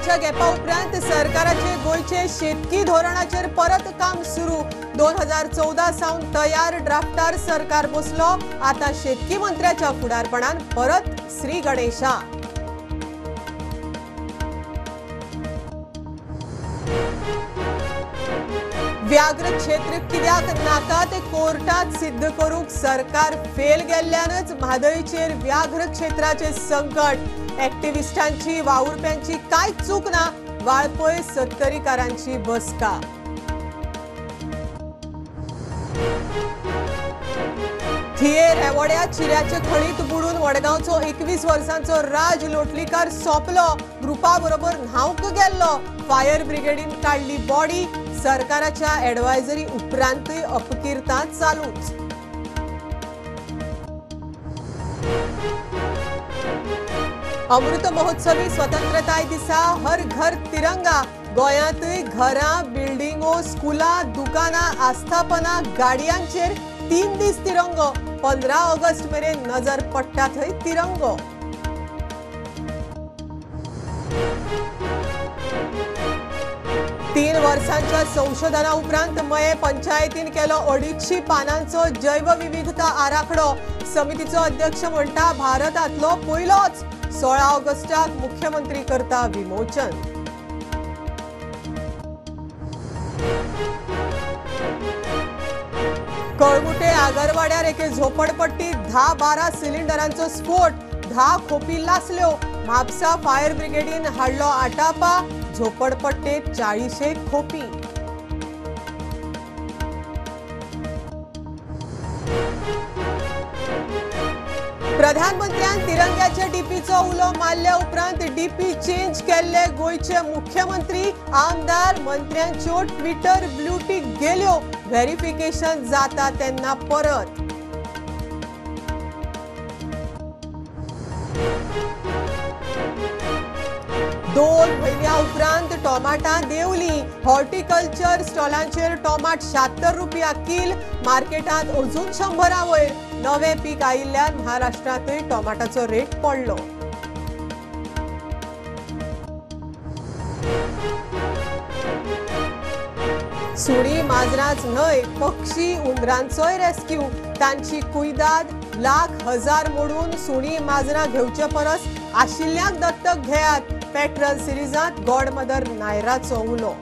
वर्सांच्या गॅपा उपरांत सरकाराचे गोयचे शेतकी धोरणाचेर परत काम सुरू 2014 सावन तयार ड्राफ्टार सरकार बसलो। आता शेतकी मंत्र्याच्या फुडारपणान परत श्री गणेशा। व्याघ्र क्षेत्र कित्याक नाका ते कोर्टात सिद्ध करूक सरकार फेल गेल्ल्यानच म्हादईचेर व्याघ्र क्षेत्राचे संकट। ॲक्टिव्हिस्टांची वावुरप्यांची काय चूक ना, वाळपय सत्तरीकारांची बसका। थिये रेवड्या चिऱ्याचे खणीत बुडून वडगावचो 21 वर्सांचो राज लोटलीकार सोपलो। ग्रुपा बरोबर न्हावंक गेल्लो। फायर ब्रिगेडीन काढली बॉडी। सरकाराच्या ॲडवायझरी उपरांतय अपकिर्तां चालूच। अमृत महोत्सवी स्वतंत्रताय दिसा हर घर तिरंगा। गोंयांतय घरां, बिल्डिंगो, स्कुलां, दुकानां, आस्थापना, गाडयांचेर 3 दीस तिरंगो। 15 ऑगस्ट मेरेन नजर पडटा थंय तिरंगो। तीन वर्सांच्या संशोधना उपरांत मये पंचायतीन केलो 250 पानांचो जैवविविधता आराखडो। समितीचो अध्यक्ष म्हणटा भारतांतलो पयलोच। 16 ऑगस्टाक मुख्यमंत्री करता विमोचन। कळंगुटे आगरवाड्यार एके झोपडपट्टीत 10-12 सिलिंडरांचो स्फोट। 10 खोपी लासल्यो। म्हापसा फायर ब्रिगेडीन हाडलो आटापा। झोपडपट्टेत 40 खोपी। प्रधानमंत्र्यान तिरंग्याच्या डीपीचो उलो मारल्या उपरांत डीपी चेंज केल्ले गोयचे मुख्यमंत्री। आमदार मंत्र्यांच्यो ट्विटर ब्लू टिक गेल्यो। व्हेरिफिकेशन जाता तेन्ना परत। दोन म्हयन्या उपरांत टोमाटां देंवली। हॉर्टिकल्चर स्टॉलांचेर टोमाट 76 रुपया किल। मार्केटांत अजून 100 वयर। नवे पीक आयिल्ल्यान महाराष्ट्रांतय टोमाटाचो रेट पडलो। सुणी माजरांच न्हय, पक्षी उंदरांचोय रेस्क्यू। तांची कुयदाद लाख हजार मोडून सुणी माजरां घेवचे परस आशिल्ल्यांक दत्तक घेयात। पेट्रल सिरीजांत गॉड मदर नायराचो उलो।